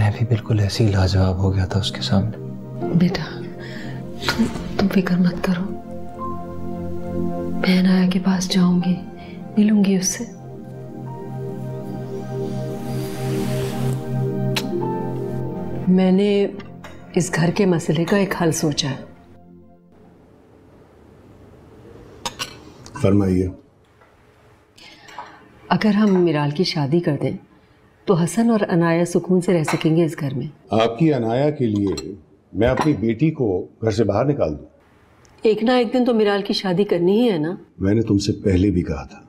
मैं भी बिल्कुल ऐसे ही लाजवाब हो गया था उसके सामने। बेटा तुम फिक्र मत करो, मैं अनाया के पास जाऊंगी, मिलूंगी उससे। मैंने इस घर के मसले का एक हल सोचा है। फरमाइए। अगर हम मिराल की शादी कर दें तो हसन और अनाया सुकून से रह सकेंगे इस घर में। आपकी अनाया के लिए मैं अपनी बेटी को घर से बाहर निकाल दूं? एक ना एक दिन तो मिराल की शादी करनी ही है ना। मैंने तुमसे पहले भी कहा था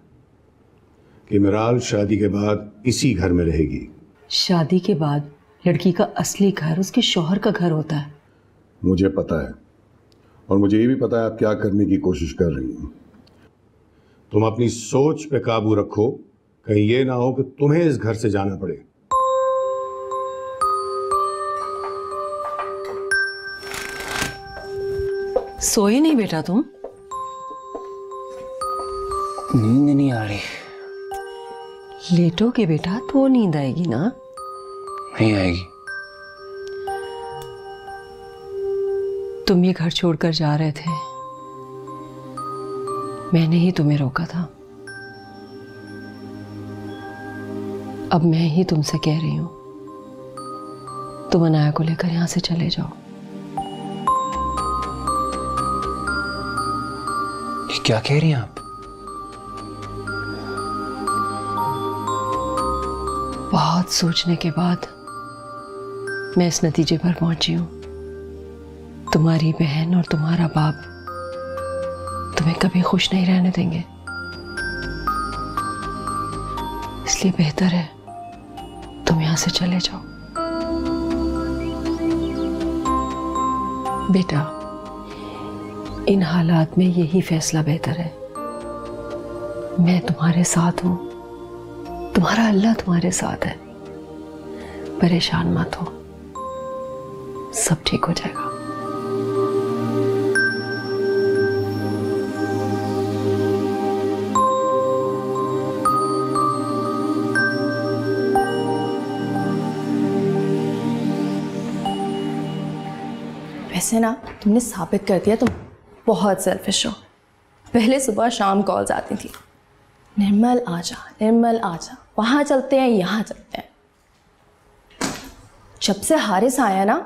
कि मिराल शादी के बाद इसी घर में रहेगी। शादी के बाद लड़की का असली घर उसके शौहर का घर होता है। मुझे पता है, और मुझे ये भी पता है आप क्या करने की कोशिश कर रही हो। तुम अपनी सोच पे काबू रखो, कहीं ये ना हो कि तुम्हें इस घर से जाना पड़े। सोई नहीं बेटा तुम? नींद नहीं आ रही। लेटोगे बेटा तो नींद आएगी ना। नहीं आएगी। तुम ये घर छोड़कर जा रहे थे, मैंने ही तुम्हें रोका था। अब मैं ही तुमसे कह रही हूं, तुम अनाया को लेकर यहां से चले जाओ। ये क्या कह रही हैं आप? बहुत सोचने के बाद मैं इस नतीजे पर पहुंची हूं, तुम्हारी बहन और तुम्हारा बाप तुम्हें कभी खुश नहीं रहने देंगे। इसलिए बेहतर है तुम यहां से चले जाओ। बेटा इन हालात में यही फैसला बेहतर है। मैं तुम्हारे साथ हूं, तुम्हारा अल्लाह तुम्हारे साथ है। परेशान मत हो, सब ठीक हो जाएगा। वैसे ना तुमने साबित कर दिया तुम बहुत सेल्फिश हो। पहले सुबह शाम कॉल्स आती थी, निर्मल आजा, निर्मल आजा, वहाँ चलते हैं, यहाँ चलते हैं। जब से हारिस आया ना,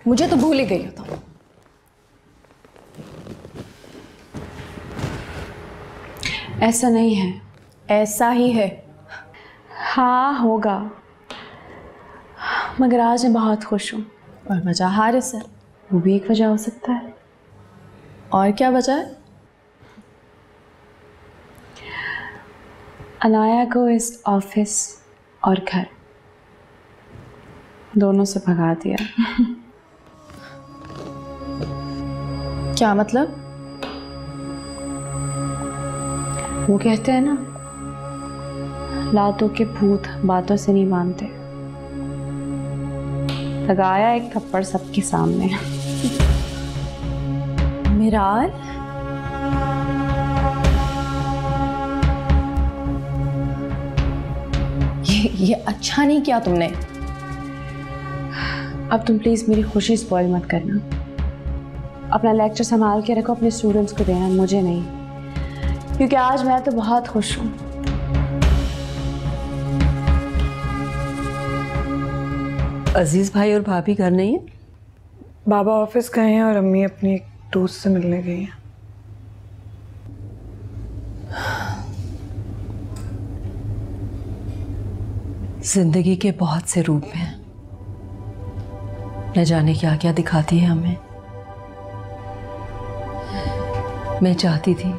मुझे तो भूल ही गई हो तुम। ऐसा नहीं है। ऐसा ही है। हाँ होगा, मगर आज मैं बहुत खुश हूँ। और वजह हारिस है। वो भी एक वजह हो सकता है। और क्या वजह है? अनाया को इस ऑफिस और घर दोनों से भगा दिया। क्या मतलब? वो कहते हैं ना, लातों के भूत बातों से नहीं मानते। लगाया एक थप्पड़ सबके सामने। मिराल, ये अच्छा नहीं किया तुमने। अब तुम प्लीज मेरी खुशी स्पॉइल मत करना। अपना लेक्चर संभाल के रखो, अपने स्टूडेंट्स को देना, मुझे नहीं, क्योंकि आज मैं तो बहुत खुश हूँ। अजीज भाई और भाभी घर नहीं है? बाबा ऑफिस गए हैं और अम्मी अपनी एक दोस्त से मिलने गई हैं। जिंदगी के बहुत से रूप हैं, न जाने क्या क्या दिखाती है हमें। मैं चाहती थी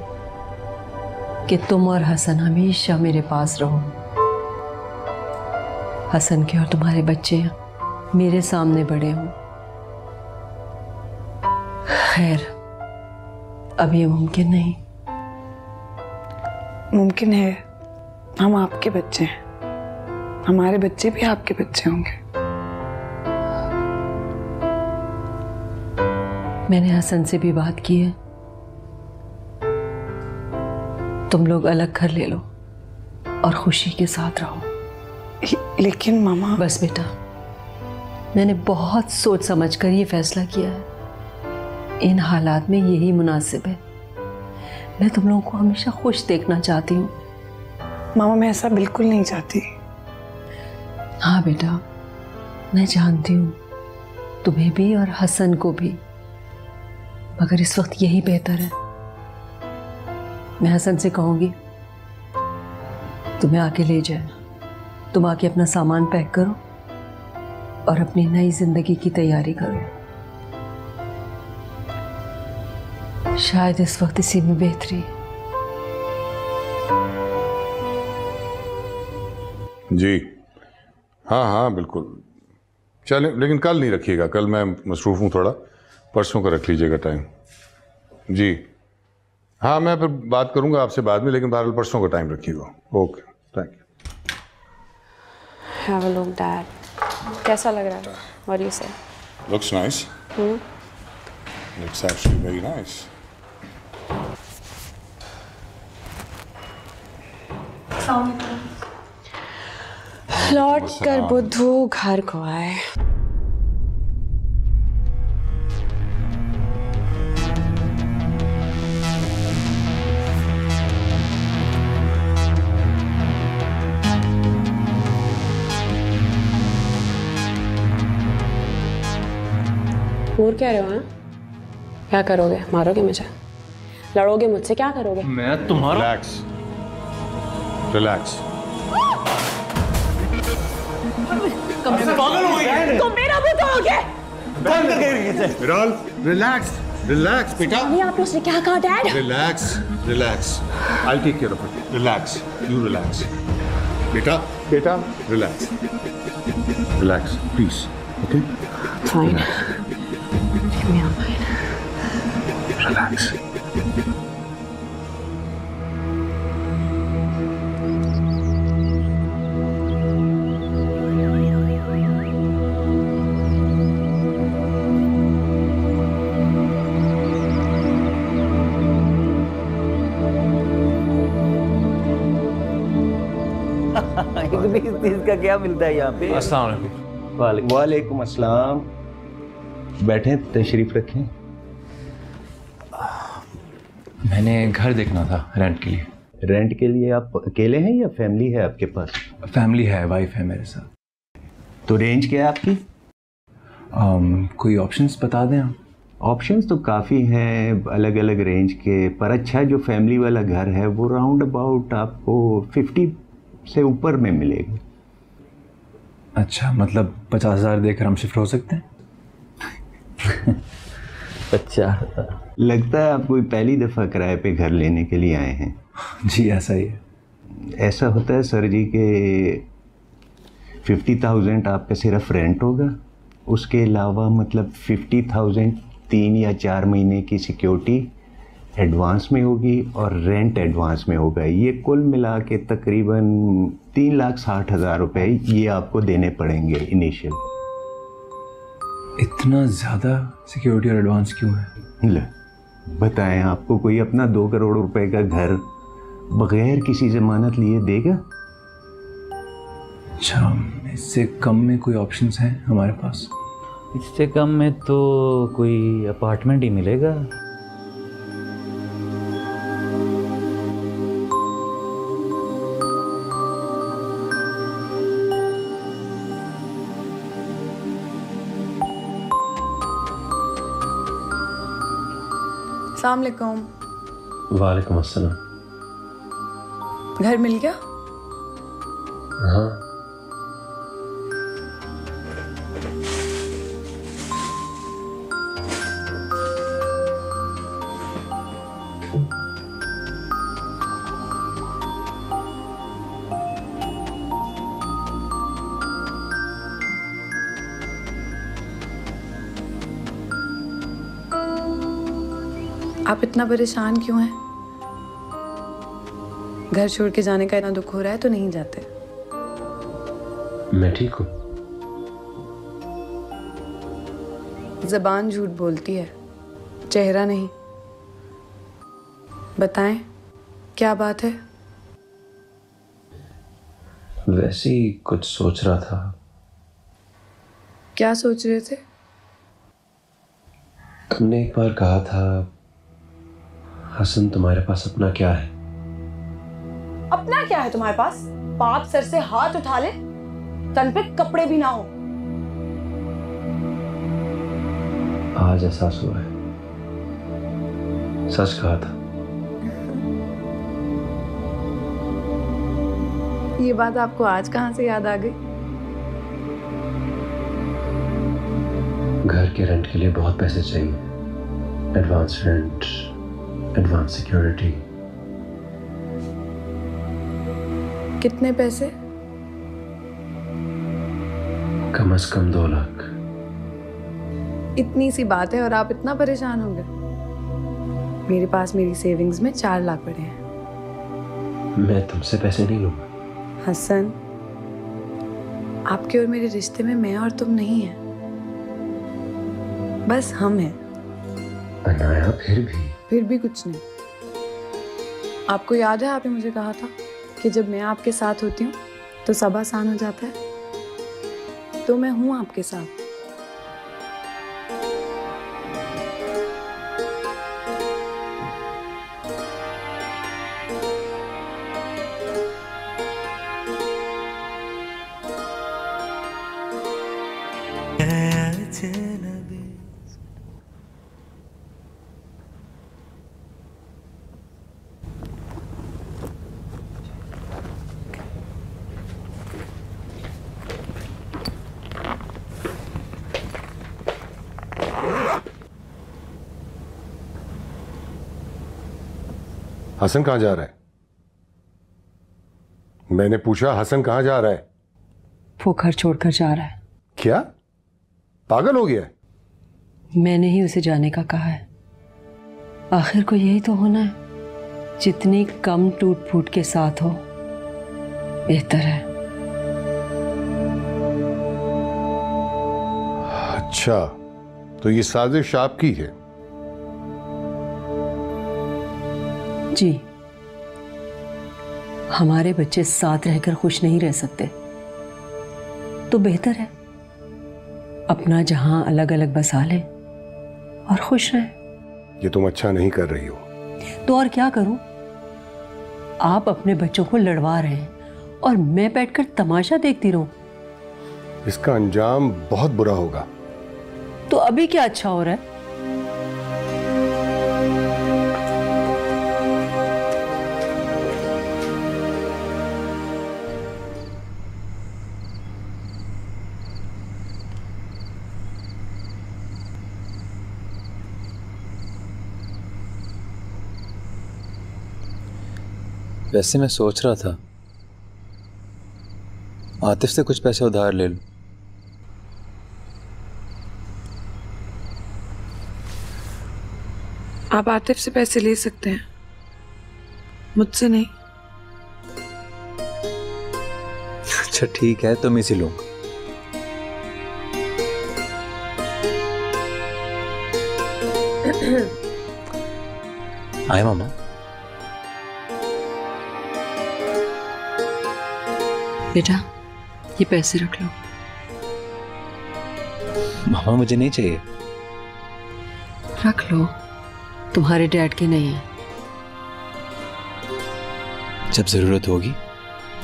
कि तुम और हसन हमेशा मेरे पास रहो। हसन के और तुम्हारे बच्चे मेरे सामने बड़े हों। खैर अब ये मुमकिन नहीं। मुमकिन है, हम आपके बच्चे हैं, हमारे बच्चे भी आपके बच्चे होंगे। मैंने हसन से भी बात की है, तुम लोग अलग घर ले लो और खुशी के साथ रहो। लेकिन मामा। बस बेटा, मैंने बहुत सोच समझ कर ये फैसला किया है। इन हालात में यही मुनासिब है। मैं तुम लोगों को हमेशा खुश देखना चाहती हूँ। मामा मैं ऐसा बिल्कुल नहीं चाहती। हाँ बेटा, मैं जानती हूँ, तुम्हें भी और हसन को भी, मगर इस वक्त यही बेहतर है। मैं हसन से कहूँगी तुम्हें आके ले जाए। तुम आके अपना सामान पैक करो और अपनी नई जिंदगी की तैयारी करो। शायद इस वक्त इसी में बेहतरी है। जी हाँ हाँ बिल्कुल। चलें, लेकिन कल नहीं रखिएगा, कल मैं मसरूफ़ हूँ थोड़ा, परसों का रख लीजिएगा टाइम। जी हाँ, मैं फिर बात करूँगा आपसे बाद में, लेकिन बहरहाल परसों का टाइम रखिएगा। Okay, thank you. Have a look dad, कैसा लग रहा है? व्हाट डू यू से? Looks nice. Looks actually very nice. लौट कर बुद्धू घर को आए। और कह रहे हो? क्या करोगे? मारोगे मुझे? लड़ोगे मुझसे? क्या करोगे? मैं तुम्हारा रिलैक्स रिलैक्स। तो मेरा भी तो हो गया। विराल रिलैक्स रिलैक्स बेटा। अभी आपने उसने क्या कहा dad? Relax relax, I will take care of it. Relax, you relax बेटा, बेटा relax relax please. Okay fine, give me a mine. Relax. इस चीज का क्या मिलता है यहाँ पे? अस्सलाम वालेकुम। वालेकुम अस्सलाम। बैठें, तशरीफ रखें। मैंने घर देखना था रेंट के लिए। रेंट के लिए आप अकेले हैं या फैमिली है आपके पास? फैमिली है, वाइफ है मेरे साथ। तो रेंज क्या है आपकी? कोई ऑप्शंस बता दें आप। ऑप्शंस तो काफ़ी हैं अलग अलग रेंज के, पर अच्छा जो फैमिली वाला घर है वो राउंड अबाउट आपको 50 से ऊपर में मिलेगा। अच्छा, मतलब 50,000 देकर हम शिफ्ट हो सकते हैं? अच्छा, लगता है आप कोई पहली दफ़ा किराए पे घर लेने के लिए आए हैं। जी ऐसा ही है। ऐसा होता है सर जी कि 50,000 आपका सिर्फ रेंट होगा, उसके अलावा मतलब 50,000 3 या 4 महीने की सिक्योरिटी एडवांस में होगी और रेंट एडवांस में होगा। ये कुल मिला के तकरीबन 3,60,000 रुपये ये आपको देने पड़ेंगे इनिशियल। इतना ज़्यादा सिक्योरिटी और एडवांस क्यों है? ले बताएं, आपको कोई अपना 2 करोड़ रुपए का घर बगैर किसी जमानत लिए देगा? अच्छा, इससे कम में कोई ऑप्शंस हैं हमारे पास? इससे कम में तो कोई अपार्टमेंट ही मिलेगा। अस्सलाम वालेकुम। वालेकुम अस्सलाम। घर मिल गया? हाँ। आप इतना परेशान क्यों हैं? घर छोड़ के जाने का इतना दुख हो रहा है तो नहीं जाते? मैं ठीक हूँ। ज़बान झूठ बोलती है, चेहरा नहीं। बताएं, क्या बात है? वैसे ही कुछ सोच रहा था। क्या सोच रहे थे? तुमने एक बार कहा था हसन तुम्हारे पास अपना क्या है? अपना क्या है तुम्हारे पास? बाप सर से हाथ उठा ले, तन पे कपड़े भी ना हो। आज एहसास हुआ है, सच कहा था। ये बात आपको आज कहाँ से याद आ गई? घर के रेंट के लिए बहुत पैसे चाहिए, एडवांस रेंट, एडवांस सिक्योरिटी। कितने पैसे? कम से कम 2 लाख। इतनी सी बात है और आप इतना परेशान हो गए? मेरे पास मेरी सेविंग्स में 4 लाख पड़े हैं। मैं तुमसे पैसे नहीं लूंगा। हसन, आपके और मेरे रिश्ते में मैं और तुम नहीं है, बस हम हैं। अनाया, फिर भी कुछ नहीं। आपको याद है आपने मुझे कहा था कि जब मैं आपके साथ होती हूँ तो सब आसान हो जाता है। तो मैं हूँ आपके साथ। हसन कहाँ जा रहा है? मैंने पूछा हसन कहाँ जा रहा है? वो घर छोड़कर जा रहा है। क्या पागल हो गया है? मैंने ही उसे जाने का कहा है। आखिर को यही तो होना है, जितनी कम टूट फूट के साथ हो बेहतर है। अच्छा, तो ये साजिश आपकी है? जी, हमारे बच्चे साथ रहकर खुश नहीं रह सकते, तो बेहतर है अपना जहां अलग अलग बसा ले और खुश रहे। ये तुम अच्छा नहीं कर रही हो। तो और क्या करूं? आप अपने बच्चों को लड़वा रहे हैं और मैं बैठकर तमाशा देखती रहूं। इसका अंजाम बहुत बुरा होगा। तो अभी क्या अच्छा हो रहा है? वैसे मैं सोच रहा था आतिफ से कुछ पैसे उधार ले लूं। आप आतिफ से पैसे ले सकते हैं, मुझसे नहीं। अच्छा ठीक है, तो मैं इसी लूंगा। आए मामा। बेटा, ये पैसे रख लो। मामा मुझे नहीं चाहिए। रख लो, तुम्हारे डैड के नहीं है। जब जरूरत होगी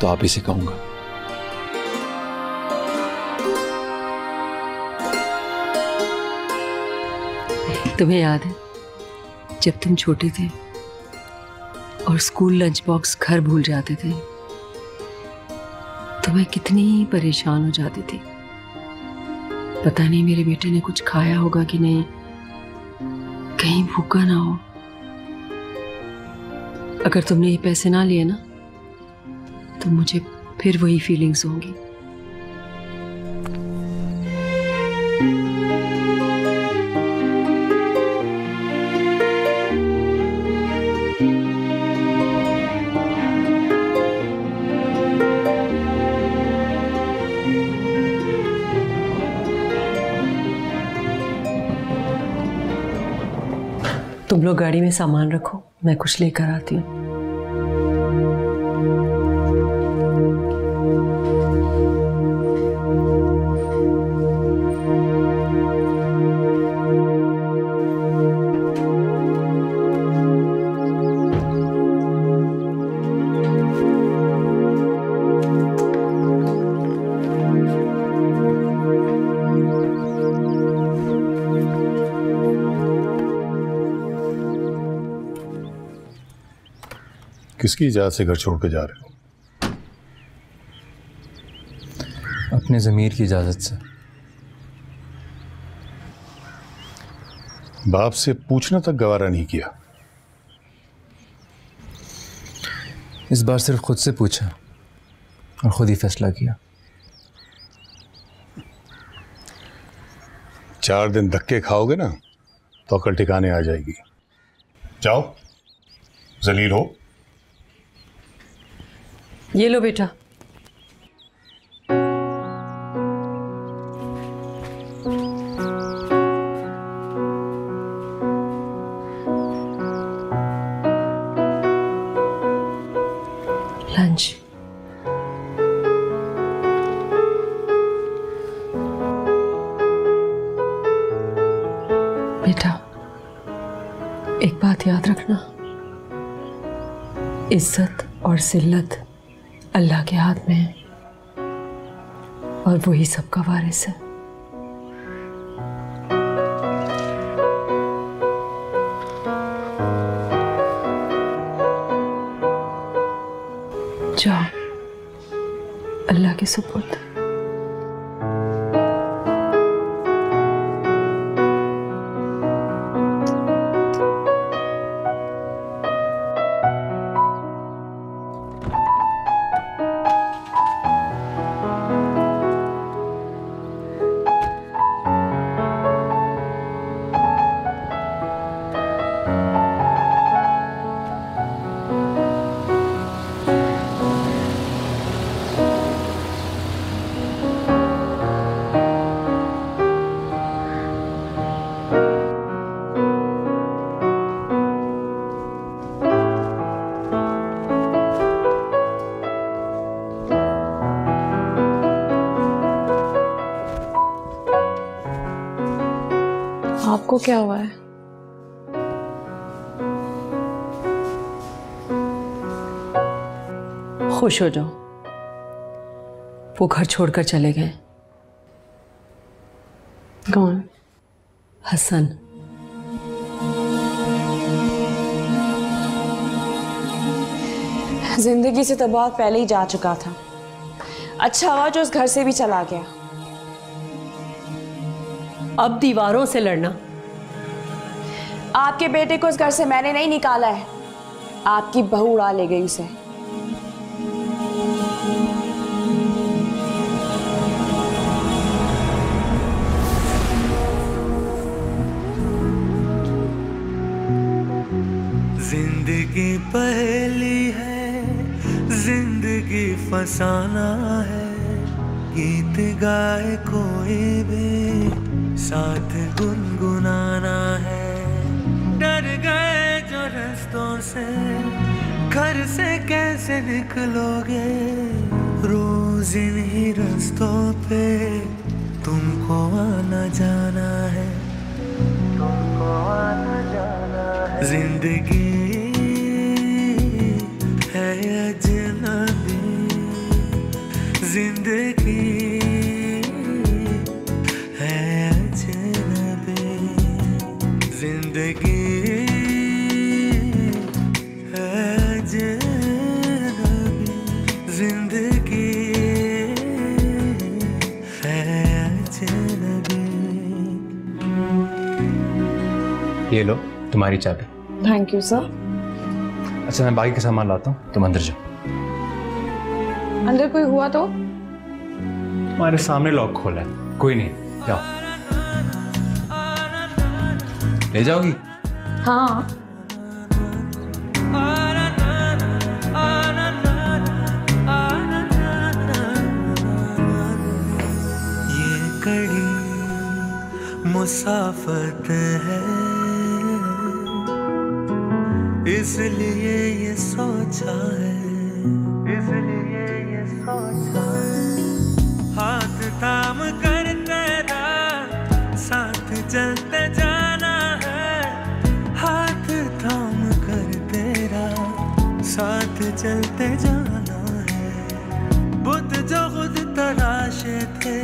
तो आप ही से कहूंगा। तुम्हें याद है जब तुम छोटे थे और स्कूल लंच बॉक्स घर भूल जाते थे तो मैं कितनी परेशान हो जाती थी। पता नहीं मेरे बेटे ने कुछ खाया होगा कि नहीं, कहीं भूखा ना हो। अगर तुमने ये पैसे ना लिए ना तो मुझे फिर वही फीलिंग्स होंगी। तुम लोग गाड़ी में सामान रखो, मैं कुछ लेकर आती हूँ। किसकी इजाज़त से घर छोड़ के जा रहे हो? अपने ज़मीर की इजाज़त से। बाप से पूछना तक गवारा नहीं किया। इस बार सिर्फ खुद से पूछा और खुद ही फैसला किया। 4 दिन धक्के खाओगे ना तो अकल ठिकाने आ जाएगी। जाओ, जलील हो। ये लो बेटा। लंच। बेटा, एक बात याद रखना, इज्जत और जिल्लत अल्लाह के हाथ में है और वही सबका वारिस है। जाओ, अल्लाह के सुपुर्द। आपको क्या हुआ है? खुश हो जाओ, वो घर छोड़कर चले गए। कौन? हसन। जिंदगी से तो बहुत पहले ही जा चुका था। अच्छा हुआ जो उस घर से भी चला गया। अब दीवारों से लड़ना। आपके बेटे को उस घर से मैंने नहीं निकाला है, आपकी बहू उड़ा ले गई उसे। जिंदगी पहली है, जिंदगी फसाना है, गीत गाए कोई भी साथ गुनगुनाना है। डर गए जो रास्तों से, घर से कैसे निकलोगे, रोज इन्हीं रास्तों पे तुमको आना जाना है, तुमको आना जाना है। जिंदगी है अजनबी, जिंदगी है अजनबी, जिंदगी है अजनबी, जिंदगी है अजनबी। ये लो तुम्हारी चाबी। Thank you sir. अच्छा, मैं बाकी का सामान लाता हूँ, तुम अंदर जाओ। अंदर कोई हुआ तो? तुम्हारे सामने लॉक खोला है, कोई नहीं, जाओ। ले जाओगी? हाँ। ये कड़ी मुसाफत है, इसलिए ये सोचा है, इसलिए ये सोचा है। हाथ थाम कर तेरा साथ चलते जाना है, हाथ थाम कर तेरा साथ चलते जाना है। बुत जो खुद तराशे थे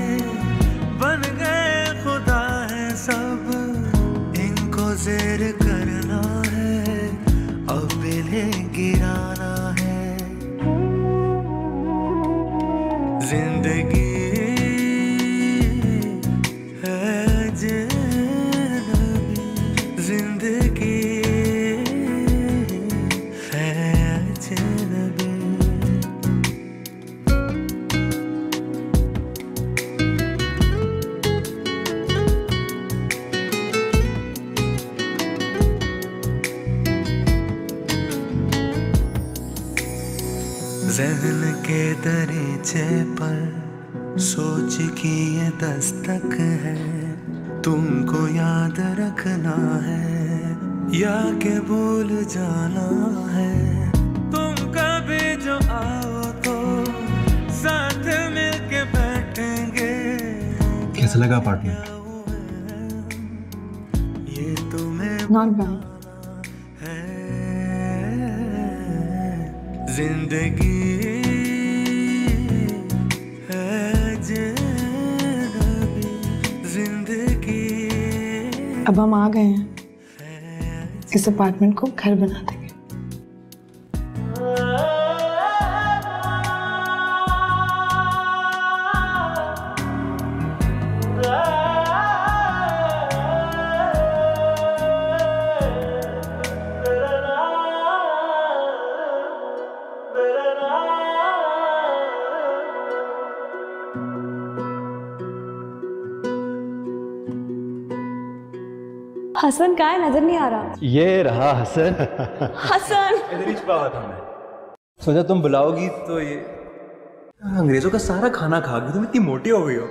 बन गए खुदा है सब, इनको ज़ेर करना है, अब इन्हें गिराना है। जिंदगी है अजनबी, जिंदगी है अजनबी। ज़हन के दरीचे पर सोच की ये दस्तक है, तुमको याद रखना है या के भूल जाना है। तुम कभी जो आओ तो साथ मिलके बैठेंगे। कैसा लगा अपार्टमेंट? ये तुम्हें नॉट बैड। जिंदगी है अजनबी, जिंदगी। अब हम आ गए हैं, इस अपार्टमेंट को घर बना देंगे। हसन कहाँ है? नजर नहीं आ रहा। ये रहा हसन। हसन इधर ही छुपा हुआ था मैं। सोचा तुम बुलाओगी तो ये अंग्रेजों का सारा खाना खा गई, तुम इतनी मोटी हो गई हो।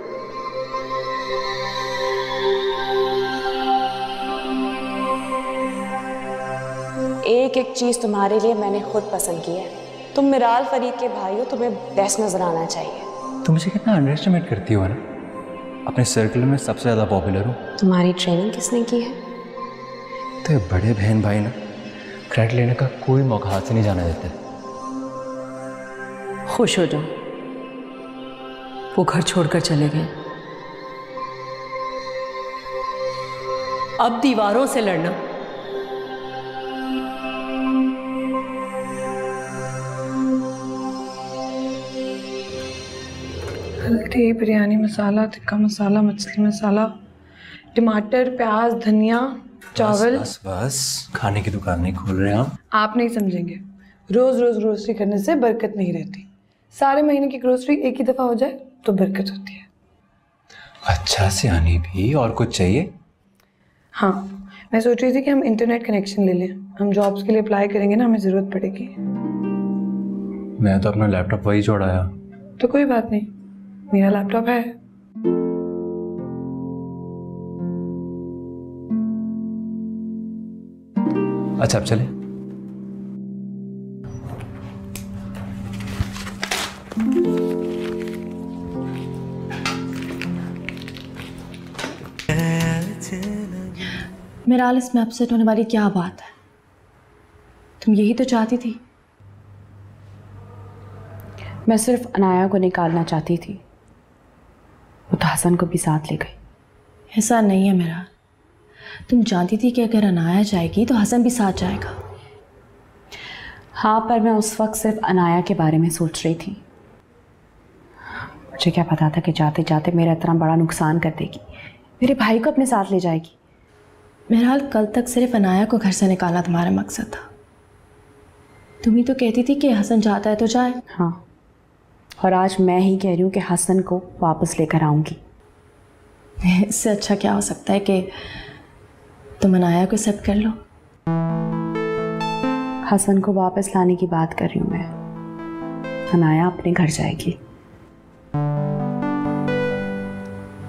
एक एक चीज तुम्हारे लिए मैंने खुद पसंद की है। तुम मिराल फरीद के भाई हो, तुम्हें बेस्ट नजर आना चाहिए। तुम मुझे कितना अंडर एस्टिमेट करती हो ना। अपने सर्कल में सबसे ज़्यादा पॉपुलर हो। तुम्हारी ट्रेनिंग किसने की है? तो बड़े बहन भाई ना क्रेडिट लेने का कोई मौका हाथ से नहीं जाने देते। खुश हो जाओ, वो घर छोड़कर चले गए। अब दीवारों से लड़ना हल्दी, बिरयानी मसाला, टिक्का मसाला, मछली मसाला, टमाटर, प्याज, धनिया, चावल। बस बस खाने की दुकान नहीं खोल रहे हम। आप नहीं समझेंगे, रोज रोज ग्रोसरी करने से बरकत नहीं रहती। सारे महीने की ग्रोसरी एक ही दफा हो जाए तो बरकत होती है। अच्छा सियानी भी, और कुछ चाहिए? हाँ, मैं सोच रही थी कि हम इंटरनेट कनेक्शन ले लें। हम जॉब्स के लिए अप्लाई करेंगे ना, हमें जरूरत पड़ेगी। मैं तो अपना लैपटॉप वही छोड़ाया। तो कोई बात नहीं, मेरा लैपटॉप है। अच्छा अब चले। मिराल, इसमें अपसेट होने वाली क्या बात है? तुम यही तो चाहती थी। मैं सिर्फ अनाया को निकालना चाहती थी, वो तो हसन को भी साथ ले गई। ऐसा नहीं है मिराल, तुम जानती थी कि अगर अनाया जाएगी तो हसन भी साथ जाएगा। हाँ, पर मैं उस वक्त सिर्फ अनाया के बारे में सोच रही थी। मुझे क्या पता था कि जाते जाते मेरा इतना बड़ा नुकसान कर देगी, मेरे भाई को अपने साथ ले जाएगी। मिराल, कल तक सिर्फ अनाया को घर से निकालना तुम्हारा मकसद था। तुम ही तो कहती थी कि हसन जाता है तो जाए। हाँ, और आज मैं ही कह रही हूँ कि हसन को वापस लेकर आऊँगी। इससे अच्छा क्या हो सकता है कि तुम अनाया को एक्सेप्ट कर लो। हसन को वापस लाने की बात कर रही हूँ मैं। अनाया अपने घर जाएगी।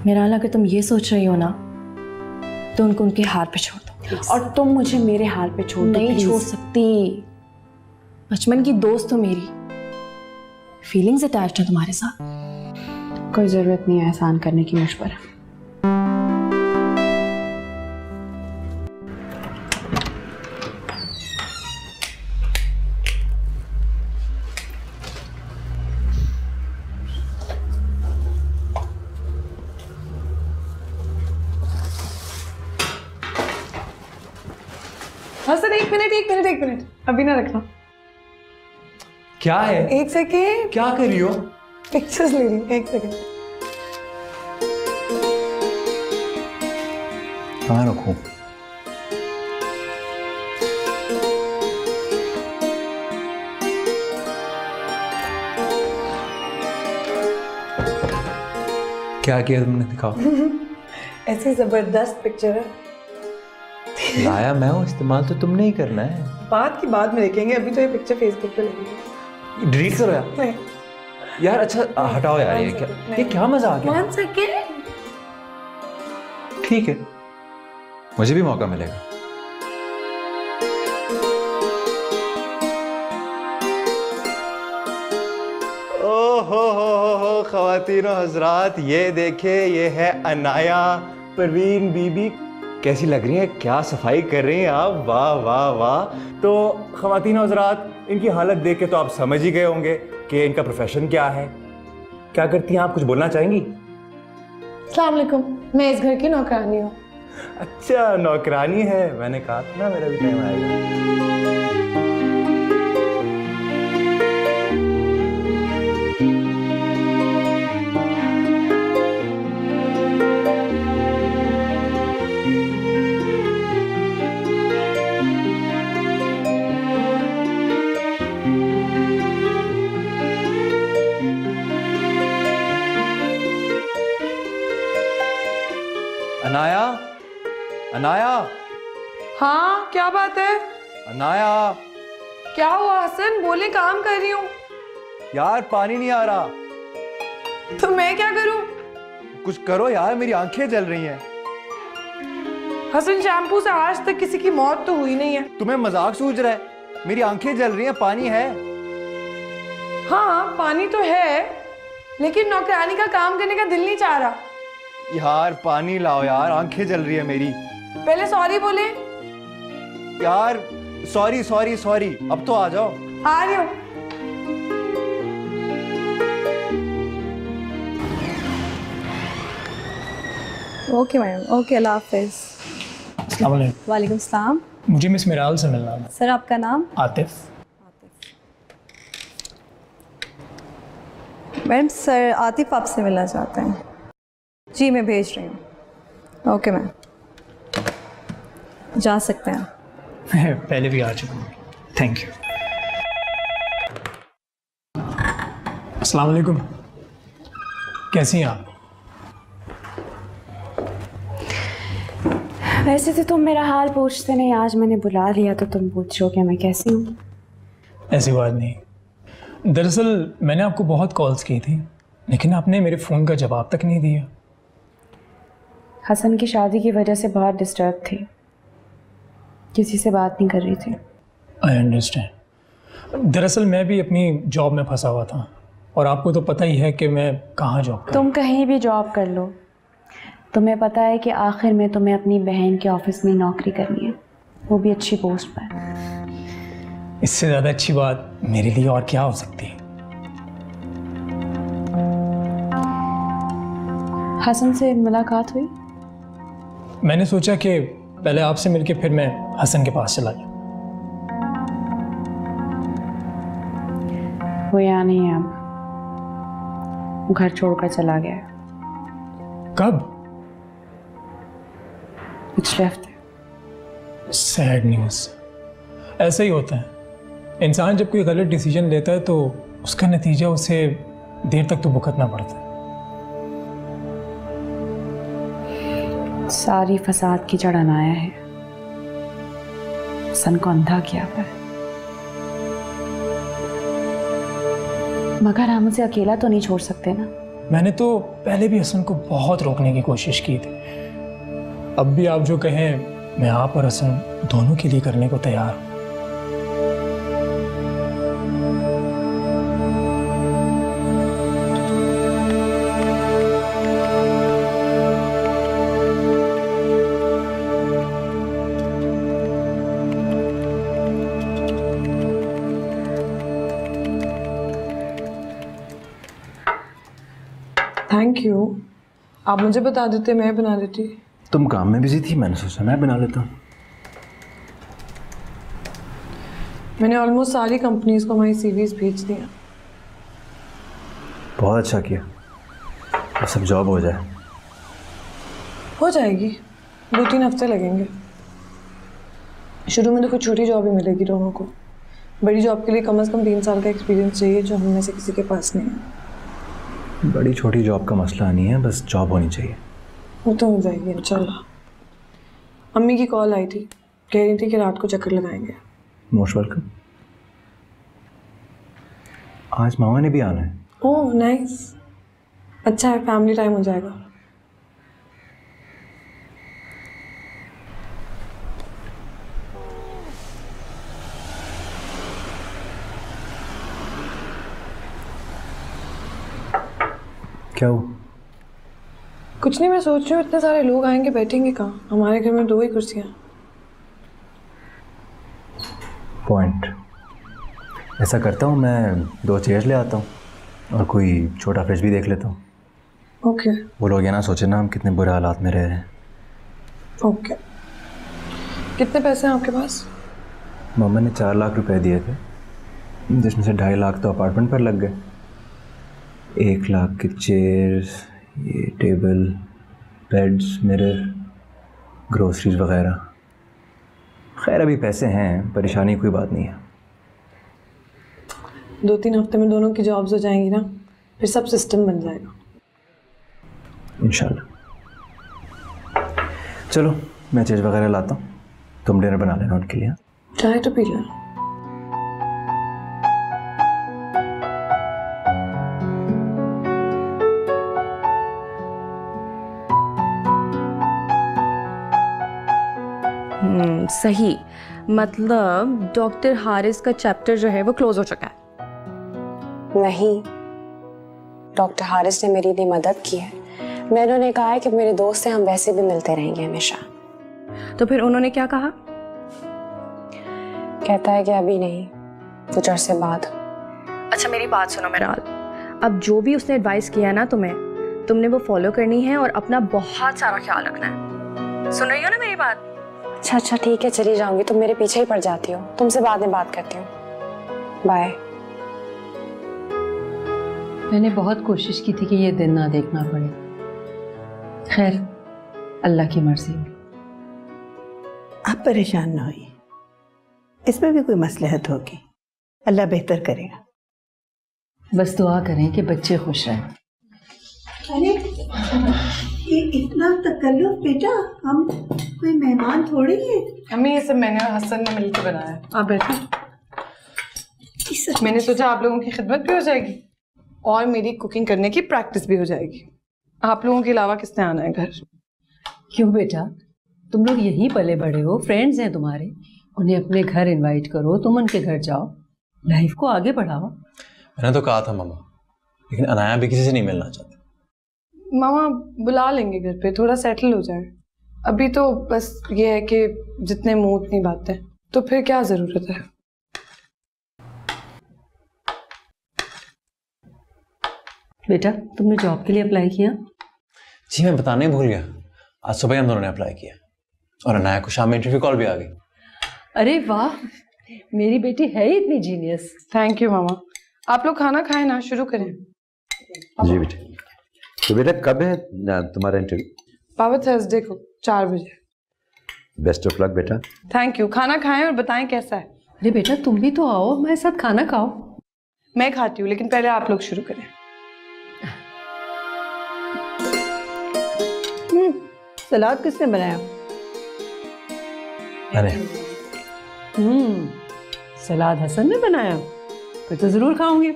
मिराल, अगर तुम ये सोच रही हो ना तो उनको उनके हाथ पे छोड़ दो। और तुम मुझे मेरे हाल पे छोड़ दो। नहीं छोड़ सकती, बचपन की दोस्त हो मेरी, फीलिंग्स अटैच्ड है तुम्हारे साथ। कोई जरूरत नहीं है एहसान करने की मुझ पर। हसन, एक मिनट, अभी ना रखना। क्या है? एक सेकेंड। क्या कर रही हो? पिक्चर्स ले रही हूँ, एक सेकंड। कहाँ रखूँ? क्या किया तुमने, दिखाओ। ऐसी जबरदस्त पिक्चर है। लाया मैं हूँ, इस्तेमाल तो तुमने ही करना है। बात की बाद में देखेंगे, अभी तो ये पिक्चर फेसबुक पे लगेगी। डिलीट करो यार। नहीं यार अच्छा हटाओ यार, ये क्या मजाक है? 1 सेकंड। ठीक है, मुझे भी मौका मिलेगा। ओहो ख़वातीनो हजरात, ये देखे, ये है अनाया परवीन बीबी। कैसी लग रही है, क्या सफाई कर रही हैं आप, वाह वाह वाह। तो ख़वातीनो हजरात, इनकी हालत देख के तो आप समझ ही गए होंगे कि इनका प्रोफेशन क्या है। क्या करती हैं आप, कुछ बोलना चाहेंगी? अस्सलाम वालेकुम, मैं इस घर की नौकरानी हूँ। अच्छा नौकरानी है, मैंने कहा था ना मेरा भी टाइम आएगा। अनाया, अनाया, हाँ क्या बात है? अनाया। क्या हुआ हसन, बोले, काम कर रही हूँ। यार पानी नहीं आ रहा। तो मैं क्या करूँ? कुछ करो यार, मेरी आंखें जल रही हैं। हसन शैम्पू से आज तक किसी की मौत तो हुई नहीं है। तुम्हें मजाक सूझ रहा है? मेरी आंखें जल रही हैं, पानी है। हाँ पानी तो है, लेकिन नौकरानी का काम करने का दिल नहीं चाह रहा। यार पानी लाओ यार, आंखें जल रही है मेरी। पहले सॉरी बोले। यार सॉरी सॉरी सॉरी, अब तो आ जाओ। आ रही हूँ। ओके मैडम, ओके, अल्लाह हाफिज। वालेकुम सलाम। मुझे मिस मिराल से मिलना है। सर आपका नाम? आतिफ। मैडम सर आतिफ आपसे मिलना चाहते हैं। जी मैं भेज रही हूँ। ओके मैम, जा सकते हैं। पहले भी आ चुका हूँ, थैंक यू। अस्सलाम वालेकुम, कैसी हैं आप? वैसे तो तुम मेरा हाल पूछते नहीं, आज मैंने बुला लिया तो तुम पूछ रहे हो कि मैं कैसी हूँ। ऐसी बात नहीं, दरअसल मैंने आपको बहुत कॉल्स की थी, लेकिन आपने मेरे फ़ोन का जवाब तक नहीं दिया। हसन की शादी की वजह से बहुत डिस्टर्ब थी, किसी से बात नहीं कर रही थी। I understand. दरअसल मैं भी अपनी जॉब में फंसा हुआ था, और आपको तो पता ही है कि मैं कहाँ जॉब कर। तुम कहीं भी जॉब कर लो, तुम्हें पता है कि आखिर में तुम्हें अपनी बहन के ऑफिस में नौकरी करनी है, वो भी अच्छी पोस्ट पर। इससे ज़्यादा अच्छी बात मेरे लिए और क्या हो सकती है। हसन से मुलाकात हुई? मैंने सोचा कि पहले आपसे मिलके फिर मैं हसन के पास चला जाऊँ। वो यहाँ नहीं है अब, वो घर छोड़कर चला गया है। कब? पिछले हफ्ते। Sad news. ऐसा ही होता है, इंसान जब कोई गलत डिसीजन लेता है तो उसका नतीजा उसे देर तक तो भुगतना पड़ता है। सारी फसाद की जड़ अनाया है, सन को अंधा किया हुआ है। मगर हम उसे अकेला तो नहीं छोड़ सकते ना। मैंने तो पहले भी हसन को बहुत रोकने की कोशिश की थी। अब भी आप जो कहें मैं आप और हसन दोनों के लिए करने को तैयार हूँ। थैंक यू, आप मुझे बता देते, मैं बना देती। तुम काम में बिजी थी, मैंने सोचा मैं बना लेता हूँ। मैंने ऑलमोस्ट सारी कंपनीज को हमारी सीवीज भेज दिया। बहुत अच्छा किया, अब सब जॉब हो जाए। हो जाएगी, 2-3 हफ्ते लगेंगे। शुरू में तो कुछ छोटी जॉब ही मिलेगी दोनों को। बड़ी जॉब के लिए कम से कम 3 साल का एक्सपीरियंस चाहिए, जो हम में से किसी के पास नहीं है। बड़ी छोटी जॉब का मसला नहीं है, बस जॉब होनी चाहिए। वो तो हो जाएगी इंशाल्लाह। अम्मी की कॉल आई थी, कह रही थी कि रात को चक्कर लगाएंगे। Most welcome. आज मामा ने भी आना है। ओह नाइस, अच्छा है, फैमिली टाइम हो जाएगा। क्या हो? कुछ नहीं, मैं सोच रही हूँ इतने सारे लोग आएंगे, बैठेंगे कहाँ? हमारे घर में 2 ही कुर्सियाँ। पॉइंट। ऐसा करता हूँ, मैं 2 चेयर्स ले आता हूँ और कोई छोटा फ्रिज भी देख लेता हूँ। ओके। वो लोग ये ना सोचे ना हम कितने बुरे हालात में रह रहे हैं। ओके। कितने पैसे हैं आपके पास? मामा ने 4 लाख रुपए दिए थे, जिसमें से 2.5 लाख तो अपार्टमेंट पर लग गए। 1 लाख के चेयर्स, ये टेबल, बेड्स, मिरर, ग्रोसरीज वगैरह। खैर अभी पैसे हैं, परेशानी कोई बात नहीं है। 2-3 हफ्ते में दोनों की जॉब्स हो जाएंगी ना, फिर सब सिस्टम बन जाएगा इंशाल्लाह। चलो मैं चेज वगैरह लाता हूँ, तुम डिनर बना लेना उनके लिए। चाय तो पी लेना। सही, मतलब डॉक्टर हारिस का चैप्टर जो है वो क्लोज हो चुका है। नहीं, डॉक्टर हारिस ने मेरी इतनी मदद की है। मैंने उन्हें कहा है कि मेरे दोस्त हैं, हम वैसे भी मिलते रहेंगे हमेशा। तो फिर उन्होंने क्या कहा? कहता है कि अभी नहीं, कुछ अरसे बाद। अच्छा मेरी बात सुनो मेराल, अब जो भी उसने एडवाइस किया है ना तुम्हें, तुमने वो फॉलो करनी है और अपना बहुत सारा ख्याल रखना है। सुन रही हो ना मेरी बात? अच्छा अच्छा ठीक है, चली जाऊंगी। तुम मेरे पीछे ही पड़ जाती हो। तुमसे बाद में बात करती हूँ। बाय। मैंने बहुत कोशिश की थी कि ये दिन ना देखना पड़े। खैर अल्लाह की मर्जी। आप परेशान ना होइए, इसमें भी कोई मसलहत होगी, अल्लाह बेहतर करेगा। बस दुआ करें कि बच्चे खुश रहें। अरे ये इतना तकल्लुफ बेटा, हम कोई मेहमान थोड़ी है। अम्मी ये सब मैंने और हसन ने मिलकर बनाया है। आप बैठो। मैंने सोचा आप लोगों की खिदमत भी हो जाएगी और मेरी कुकिंग करने की प्रैक्टिस भी हो जाएगी। आप लोगों के अलावा किसने आना है घर? क्यों बेटा, तुम लोग यहीं पले बड़े हो, फ्रेंड्स हैं तुम्हारे, उन्हें अपने घर इनवाइट करो, तुम उनके घर जाओ, लाइफ को आगे बढ़ाओ। मैंने तो कहा था मामा, लेकिन अनाया भी किसी से नहीं मिलना चाहती। मामा बुला लेंगे घर पे, थोड़ा सेटल हो जाए। अभी तो बस ये है कि जितने मुंह उतनी बातें, तो फिर क्या जरूरत है। बेटा तुमने जॉब के लिए अप्लाई किया? जी मैं बताने भूल गया, आज सुबह हम दोनों ने अप्लाई किया और अनाया को शाम में इंटरव्यू कॉल भी आ गई। अरे वाह, मेरी बेटी है ही इतनी जीनियस। थैंक यू मामा। आप लोग खाना खाएं ना, शुरू करें। जी बेटा। तो बेटा कब है तुम्हारा इंटरव्यू? पापा थर्सडे को 4 बजे। बेस्ट ऑफ लक बेटा। Thank you. खाना खाएं और बताएं कैसा है। अरे बेटा तुम भी तो आओ, हमारे साथ खाना खाओ। मैं खाती हूँ, लेकिन पहले आप लोग शुरू करें। सलाद किसने बनाया? मैंने। सलाद हसन ने बनाया? फिर तो जरूर खाऊंगी।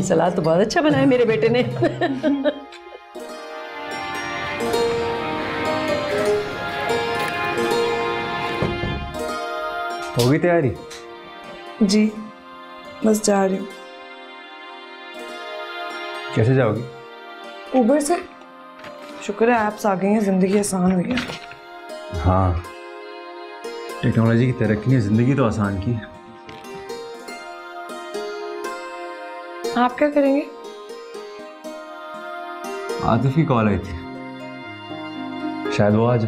सलाद तो बहुत अच्छा बनाया मेरे बेटे ने। हो गई तैयारी? जी बस जा रही हूँ। कैसे जाओगी? उबर से। शुक्र है ऐप्स आ गई हैं, जिंदगी आसान हुई है। हाँ, टेक्नोलॉजी की तरक्की ने जिंदगी तो आसान की। आप क्या करेंगे? आतिफ की कॉल आई थी, शायद वो आज।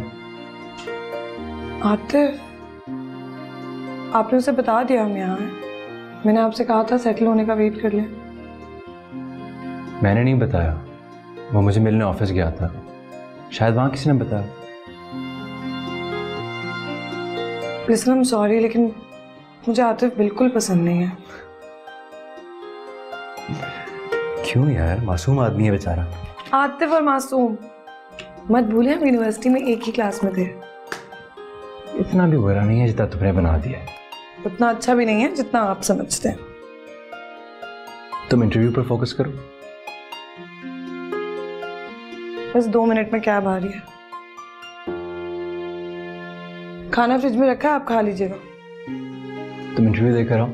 आतिफ? आपने उसे बता दिया हम यहाँ हैं? मैंने आपसे कहा था सेटल होने का वेट कर ले। मैंने नहीं बताया, वो मुझे मिलने ऑफिस गया था, शायद वहाँ किसी ने बताया। लिसन, आई एम सॉरी, लेकिन मुझे आतिफ बिल्कुल पसंद नहीं है। क्यों यार, मासूम आदमी है बेचारा। आतिफ और मासूम मत भूले, हम यूनिवर्सिटी में एक ही क्लास में थे। इतना भी बुरा नहीं है जितना तुमने बना दिया है। उतना अच्छा भी नहीं है जितना आप समझते हैं। तुम इंटरव्यू पर फोकस करो। बस 2 मिनट में कैब आ रही है। खाना फ्रिज में रखा है, आप खा लीजिएगा। तुम इंटरव्यू देकर आओ,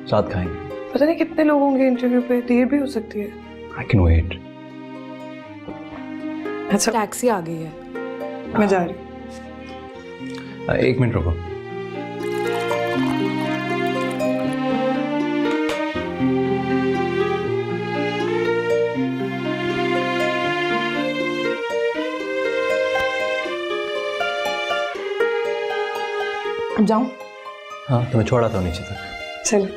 साथ खाएंगे। पता नहीं कितने लोग होंगे इंटरव्यू पे, देर भी हो सकती है। I can wait. अच्छा, टैक्सी आ गई है, मैं जा रही हूँ। 1 मिनट रुको। अब जाऊं? हाँ, तुम्हें छोड़ा था नीचे तक। चलो।